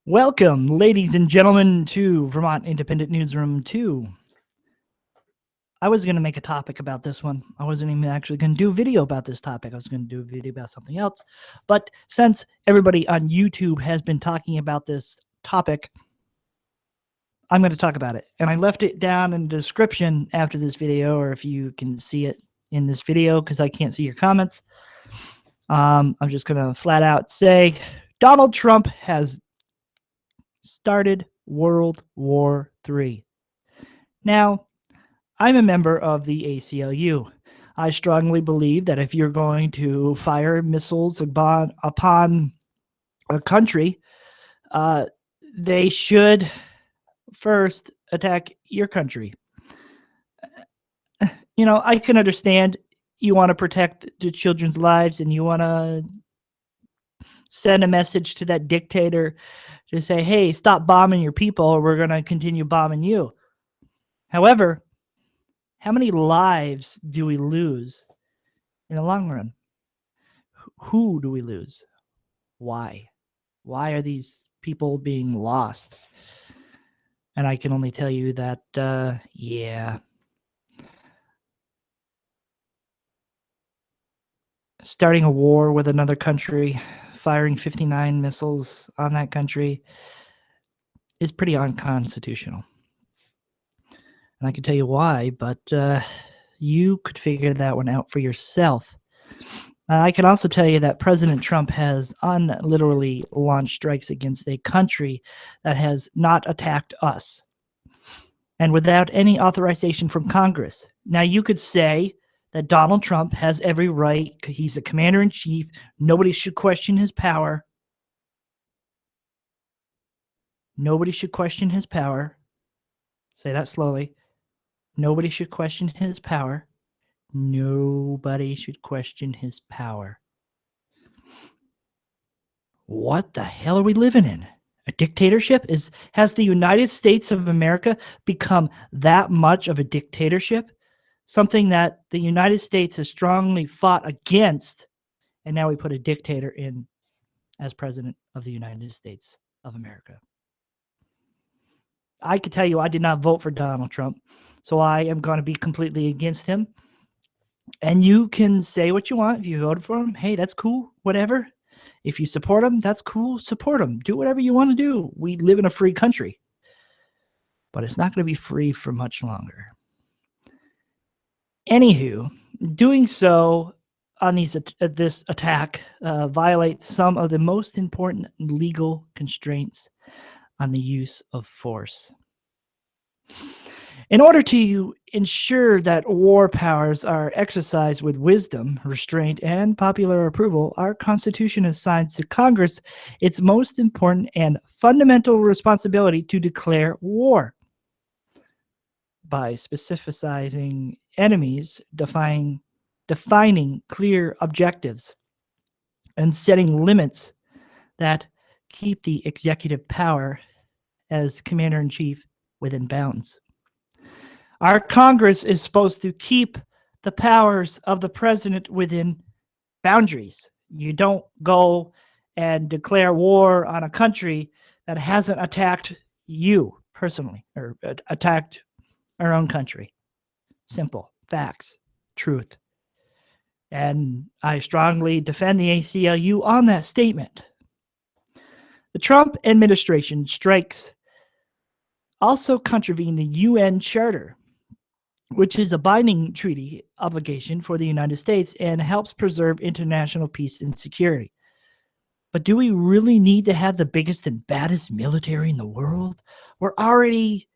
Welcome, ladies and gentlemen, to Vermont Independent Newsroom 2. I was going to make a topic about this one. I wasn't even actually going to do a video about this topic. I was going to do a video about something else. But since everybody on YouTube has been talking about this topic, I'm going to talk about it. And I left it down in the description after this video, or if you can see it in this video because I can't see your comments. I'm just going to flat out say Donald Trump has started World War III. Now, I'm a member of the ACLU. I strongly believe that if you're going to fire missiles upon a country, they should first attack your country. You know, I can understand you want to protect the children's lives and you want to send a message to that dictator to say, hey, stop bombing your people or we're going to continue bombing you. However, how many lives do we lose in the long run? Who do we lose? Why? Why are these people being lost? And I can only tell you that, starting a war with another country, firing 59 missiles on that country is pretty unconstitutional. And I can tell you why, but you could figure that one out for yourself. I can also tell you that President Trump has unliterally launched strikes against a country that has not attacked us, and without any authorization from Congress. Now, you could say that Donald Trump has every right. He's the commander-in-chief. Nobody should question his power. Nobody should question his power. Say that slowly. Nobody should question his power. Nobody should question his power. What the hell are we living in? A dictatorship? Has the United States of America become that much of a dictatorship? Something that the United States has strongly fought against, and now we put a dictator in as president of the United States of America. I can tell you I did not vote for Donald Trump, so I am going to be completely against him. And you can say what you want. If you voted for him, hey, that's cool, whatever. If you support him, that's cool, support him. Do whatever you want to do. We live in a free country. But it's not going to be free for much longer. Anywho, doing so on this attack violates some of the most important legal constraints on the use of force. In order to ensure that war powers are exercised with wisdom, restraint, and popular approval, our Constitution assigns to Congress its most important and fundamental responsibility to declare war by specifying enemies, defining clear objectives, and setting limits that keep the executive power as commander-in-chief within bounds. Our Congress is supposed to keep the powers of the president within boundaries. You don't go and declare war on a country that hasn't attacked you personally or attacked our own country. Simple. Facts. Truth. And I strongly defend the ACLU on that statement. The Trump administration strikes also contravene the UN Charter, which is a binding treaty obligation for the United States and helps preserve international peace and security. But do we really need to have the biggest and baddest military in the world? We're already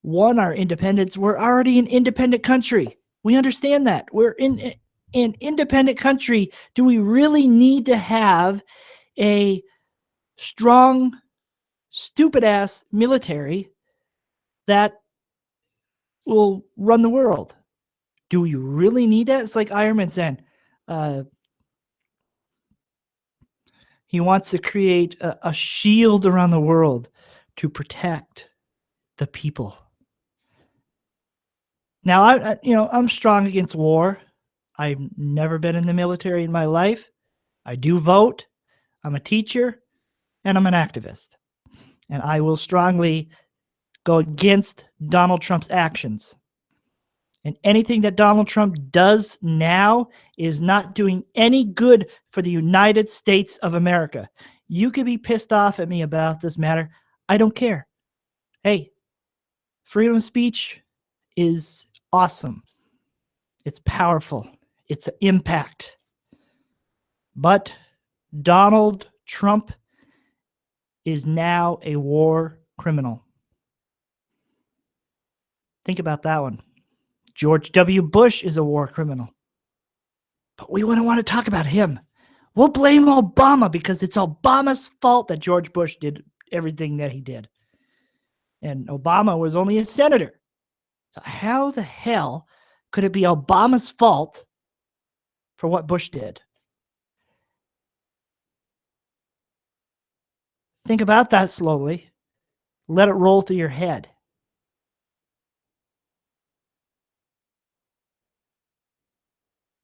won our independence. We're already an independent country. We understand that. We're in an independent country. Do we really need to have a strong, stupid-ass military that will run the world? Do you really need that? It's like Iron Man saying he wants to create a shield around the world to protect the people. Now, I'm strong against war. I've never been in the military in my life. I do vote. I'm a teacher, and I'm an activist. And I will strongly go against Donald Trump's actions. And anything that Donald Trump does now is not doing any good for the United States of America. You can be pissed off at me about this matter. I don't care. Hey, freedom of speech is awesome. It's powerful. It's an impact. But Donald Trump is now a war criminal. Think about that one. George W. Bush is a war criminal. But we wouldn't want to talk about him. We'll blame Obama because it's Obama's fault that George Bush did everything that he did. And Obama was only a senator. So how the hell could it be Obama's fault for what Bush did? Think about that slowly. Let it roll through your head.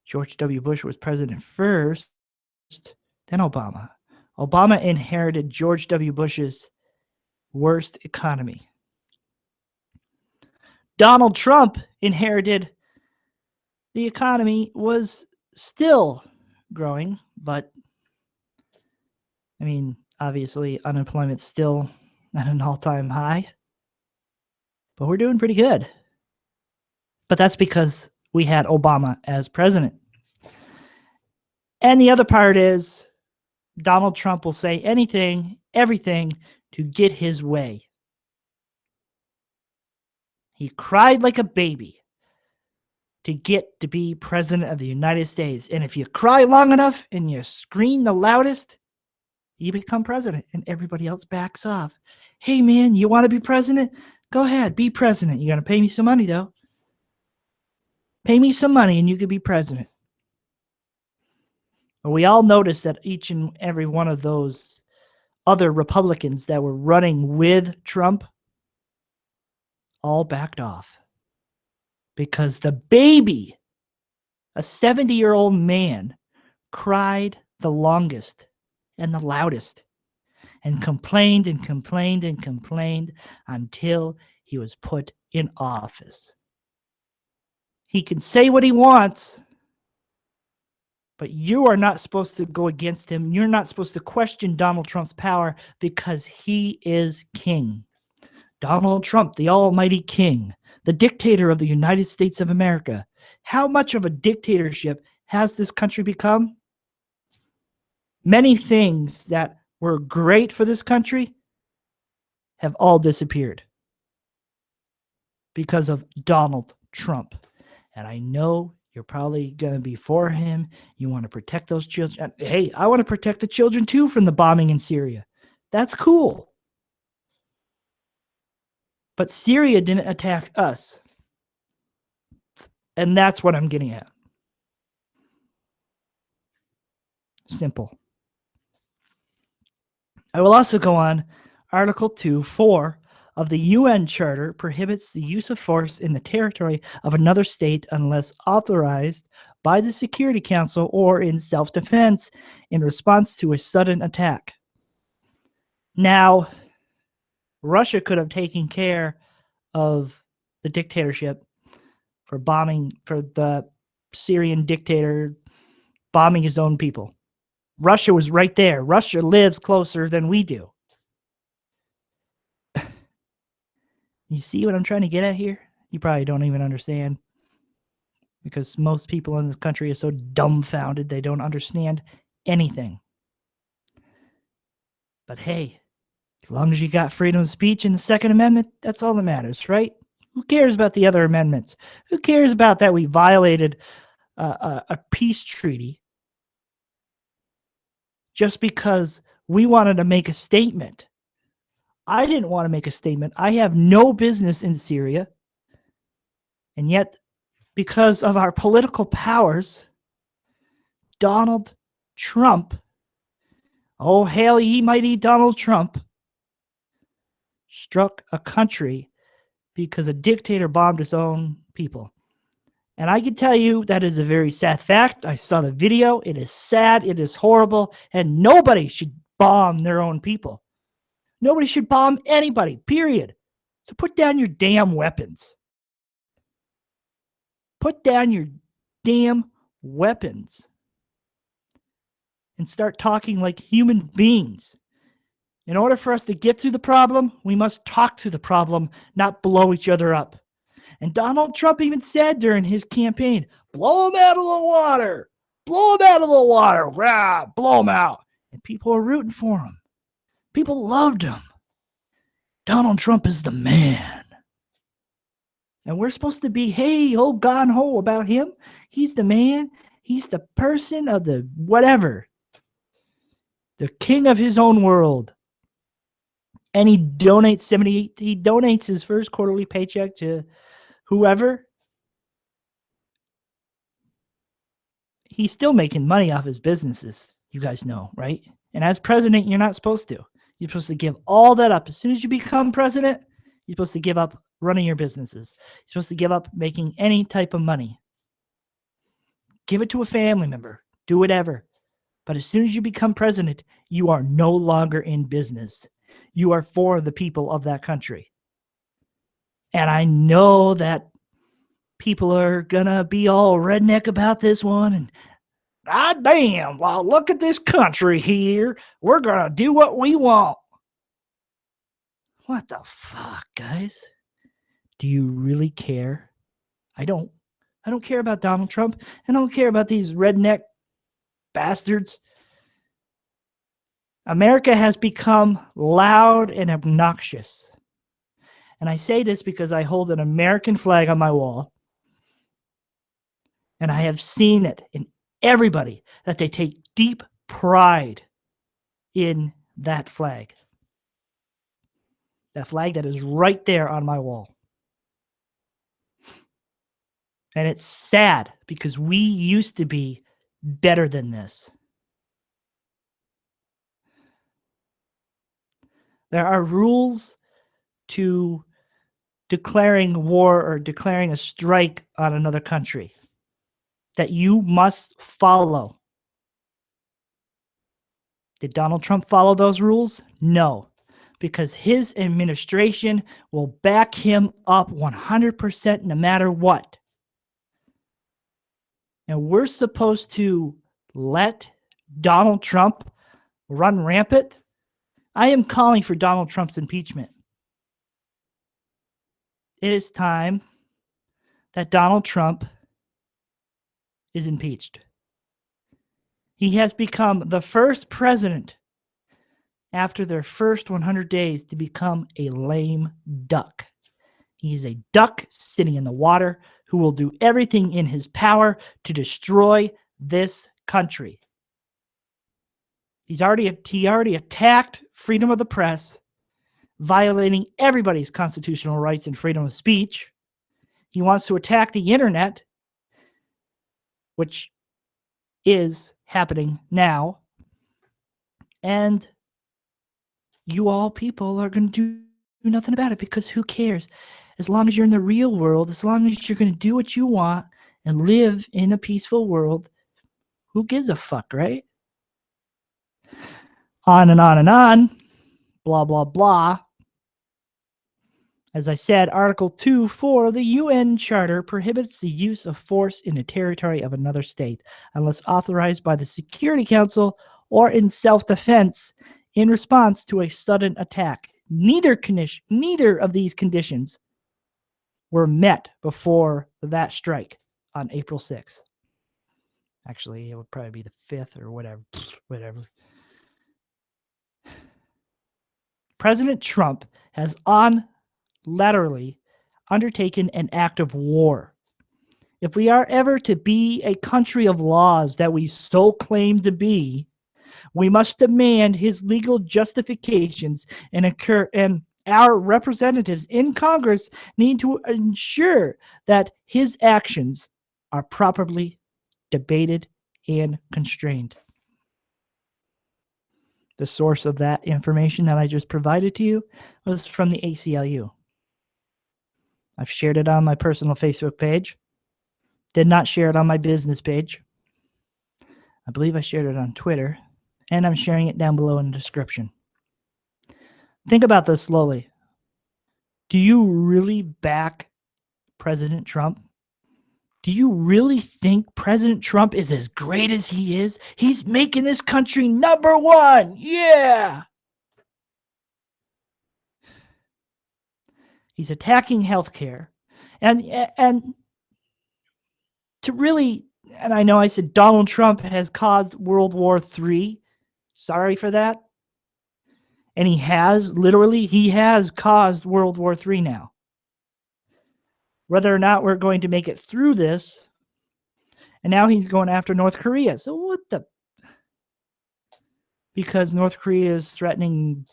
George W. Bush was president first, then Obama. Obama inherited George W. Bush's worst economy. Donald Trump inherited the economy was still growing, but I mean, obviously unemployment's still at an all-time high, but we're doing pretty good. But that's because we had Obama as president. And the other part is Donald Trump will say anything, everything to get his way. He cried like a baby to get to be president of the United States. And if you cry long enough and you scream the loudest, you become president and everybody else backs off. Hey, man, you want to be president? Go ahead, be president. You're going to pay me some money, though. Pay me some money and you can be president. But we all noticed that each and every one of those other Republicans that were running with Trump all backed off. Because the baby, a 70-year-old man, cried the longest and the loudest and complained and complained and complained until he was put in office. He can say what he wants, but you are not supposed to go against him. You're not supposed to question Donald Trump's power because he is king. Donald Trump, the almighty king, the dictator of the United States of America. How much of a dictatorship has this country become? Many things that were great for this country have all disappeared because of Donald Trump. And I know you're probably going to be for him. You want to protect those children. Hey, I want to protect the children too from the bombing in Syria. That's cool. But Syria didn't attack us. And that's what I'm getting at. Simple. I will also go on. Article 2.4 of the UN Charter prohibits the use of force in the territory of another state unless authorized by the Security Council or in self-defense in response to a sudden attack. Now, Russia could have taken care of the dictatorship for the Syrian dictator bombing his own people. Russia was right there. Russia lives closer than we do. You see what I'm trying to get at here? You probably don't even understand because most people in this country are so dumbfounded they don't understand anything. But hey, as long as you got freedom of speech in the Second Amendment, that's all that matters, right? Who cares about the other amendments? Who cares about that we violated a peace treaty just because we wanted to make a statement? I didn't want to make a statement. I have no business in Syria. And yet, because of our political powers, Donald Trump, oh, hail ye mighty Donald Trump, struck a country because a dictator bombed his own people. And I can tell you that is a very sad fact. I saw the video. It is sad. It is horrible. And nobody should bomb their own people. Nobody should bomb anybody, period. So put down your damn weapons. Put down your damn weapons and start talking like human beings. In order for us to get through the problem, we must talk through the problem, not blow each other up. And Donald Trump even said during his campaign, blow him out of the water. Blow him out of the water. Rah, blow him out. And people are rooting for him. People loved him. Donald Trump is the man. And we're supposed to be, hey, oh, gone ho about him. He's the man. He's the person of the whatever. The king of his own world. And he donates his first quarterly paycheck to whoever. He's still making money off his businesses, you guys know, right? And as president, you're not supposed to. You're supposed to give all that up. As soon as you become president, you're supposed to give up running your businesses. You're supposed to give up making any type of money. Give it to a family member. Do whatever. But as soon as you become president, you are no longer in business. You are for the people of that country. And I know that people are going to be all redneck about this one. And, damn, well, look at this country here. We're going to do what we want. What the fuck, guys? Do you really care? I don't. I don't care about Donald Trump. I don't care about these redneck bastards. America has become loud and obnoxious. And I say this because I hold an American flag on my wall. And I have seen it in everybody that they take deep pride in that flag. That flag that is right there on my wall. And it's sad because we used to be better than this. There are rules to declaring war or declaring a strike on another country that you must follow. Did Donald Trump follow those rules? No, because his administration will back him up 100% no matter what. And we're supposed to let Donald Trump run rampant? I am calling for Donald Trump's impeachment. It is time that Donald Trump is impeached. He has become the first president after their first 100 days to become a lame duck. He's a duck sitting in the water who will do everything in his power to destroy this country. He already attacked freedom of the press, violating everybody's constitutional rights and freedom of speech. He wants to attack the internet, which is happening now. And you all people are going to do nothing about it because who cares? As long as you're in the real world, as long as you're going to do what you want and live in a peaceful world, who gives a fuck, right? On and on and on. Blah, blah, blah. As I said, Article 2.4 of the UN Charter prohibits the use of force in the territory of another state unless authorized by the Security Council or in self-defense in response to a sudden attack. Neither of these conditions were met before that strike on April 6th. Actually, it would probably be the 5th or whatever. President Trump has unilaterally undertaken an act of war. If we are ever to be a country of laws that we so claim to be, we must demand his legal justifications and our representatives in Congress need to ensure that his actions are properly debated and constrained. The source of that information that I just provided to you was from the ACLU. I've shared it on my personal Facebook page. Did not share it on my business page. I believe I shared it on Twitter. And I'm sharing it down below in the description. Think about this slowly. Do you really back President Trump? Do you really think President Trump is as great as he is? He's making this country number one. Yeah. He's attacking healthcare. And to really, and I know I said Donald Trump has caused World War III. Sorry for that. And he has caused World War III now. Whether or not we're going to make it through this, and now he's going after North Korea. So what the? Because North Korea is threatening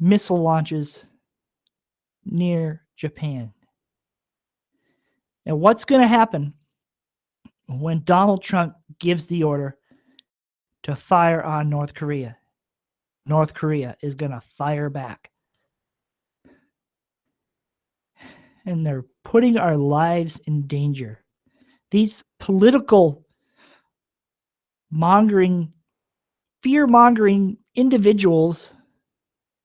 missile launches near Japan. And what's going to happen when Donald Trump gives the order to fire on North Korea? North Korea is going to fire back. And they're putting our lives in danger. These political fear-mongering individuals,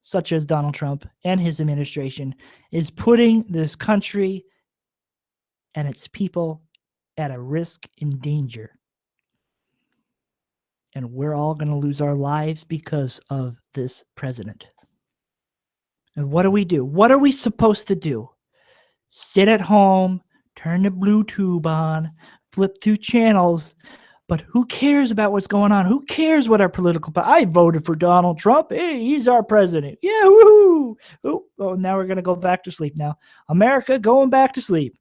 such as Donald Trump and his administration, is putting this country and its people at a risk and danger. And we're all going to lose our lives because of this president. And what do we do? What are we supposed to do? Sit at home, turn the blue tube on, flip through channels. But who cares about what's going on? Who cares what our political... I voted for Donald Trump. Hey, he's our president. Yeah, woohoo! Oh, now we're going to go back to sleep now. America going back to sleep.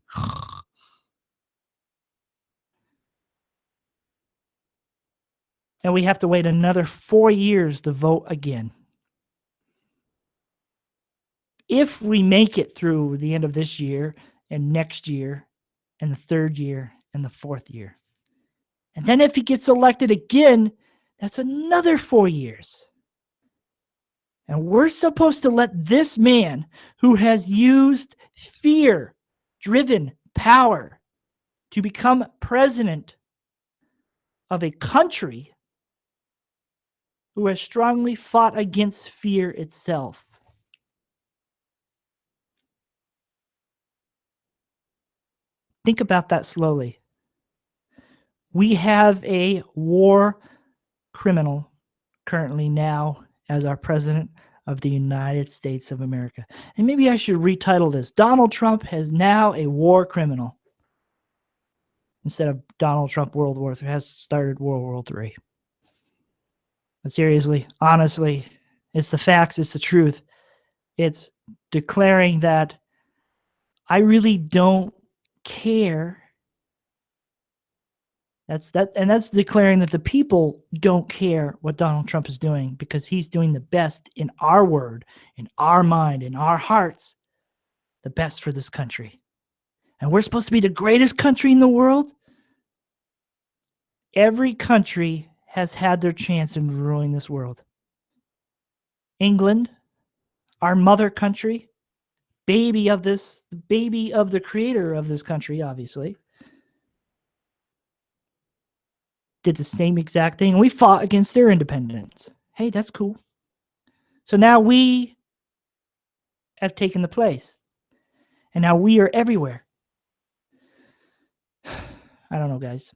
And we have to wait another 4 years to vote again. If we make it through the end of this year and next year and the third year and the fourth year. And then if he gets elected again, that's another 4 years. And we're supposed to let this man who has used fear-driven power to become president of a country who has strongly fought against fear itself. Think about that slowly. We have a war criminal currently now as our president of the United States of America. And maybe I should retitle this. Donald Trump is now a war criminal. Instead of Donald Trump World War III has started World War III. But seriously, honestly, it's the facts, it's the truth. It's declaring that I really don't care. That's declaring that the people don't care what Donald Trump is doing because he's doing the best in our word, in our mind, in our hearts, the best for this country. And we're supposed to be the greatest country in the world. Every country has had their chance in ruling this world. England, our mother country, baby of the creator of this country, obviously, did the same exact thing. We fought against their independence. Hey, that's cool. So now we have taken the place. And now we are everywhere. I don't know, guys.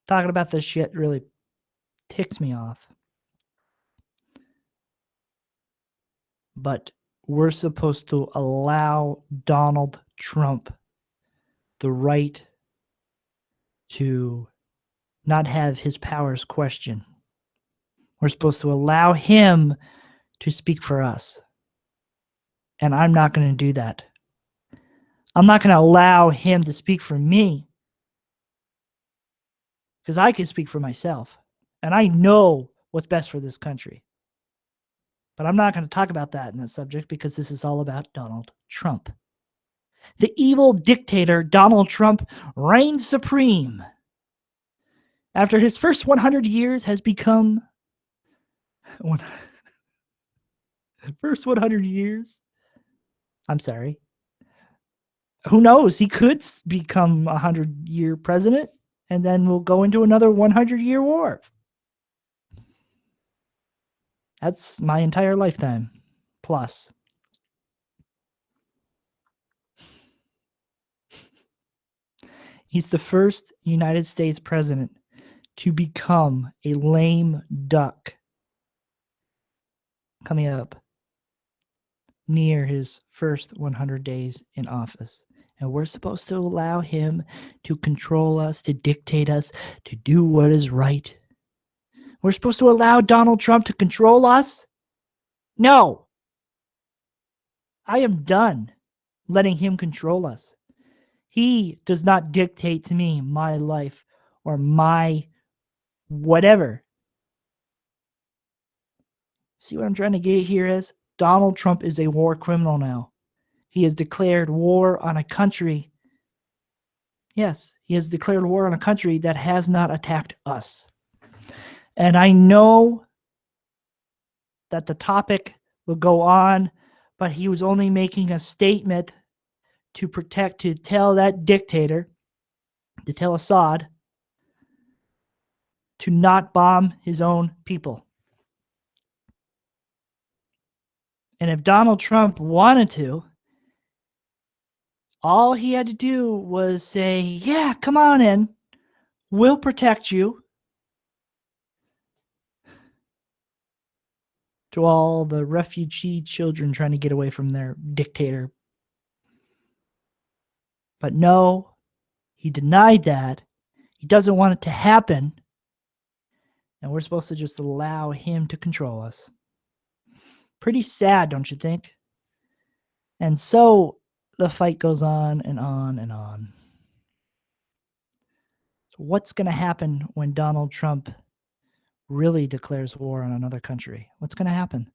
Talking about this shit really ticks me off. But we're supposed to allow Donald Trump the right to not have his powers questioned. We're supposed to allow him to speak for us. And I'm not going to do that. I'm not going to allow him to speak for me. Because I can speak for myself. And I know what's best for this country. But I'm not going to talk about that in this subject because this is all about Donald Trump. The evil dictator Donald Trump reigns supreme. After his first 100 years has become... First 100 years? I'm sorry. Who knows? He could become a 100-year president, and then we'll go into another 100-year war. That's my entire lifetime. plus. He's the first United States president to become a lame duck coming up near his first 100 days in office. And we're supposed to allow him to control us, to dictate us, to do what is right. We're supposed to allow Donald Trump to control us? No. I am done letting him control us. He does not dictate to me my life or my whatever. See what I'm trying to get here is Donald Trump is a war criminal now. He has declared war on a country. Yes, he has declared war on a country that has not attacked us. And I know that the topic will go on, but he was only making a statement to tell that dictator, to tell Assad, to not bomb his own people. And if Donald Trump wanted to, all he had to do was say, yeah, come on in. We'll protect you. To all the refugee children trying to get away from their dictator. But no, he denied that. He doesn't want it to happen. And we're supposed to just allow him to control us. Pretty sad, don't you think? And so the fight goes on and on and on. So what's going to happen when Donald Trump really declares war on another country? What's going to happen?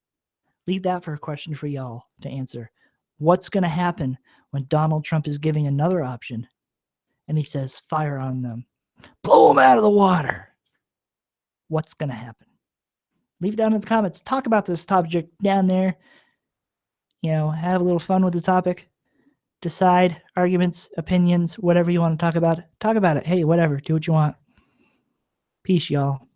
Leave that for a question for y'all to answer. What's going to happen when Donald Trump is giving another option and he says, fire on them, blow them out of the water? What's going to happen? Leave it down in the comments. Talk about this topic down there. You know, have a little fun with the topic. Decide arguments, opinions, whatever you want to talk about. Talk about it. Hey, whatever. Do what you want. Peace, y'all.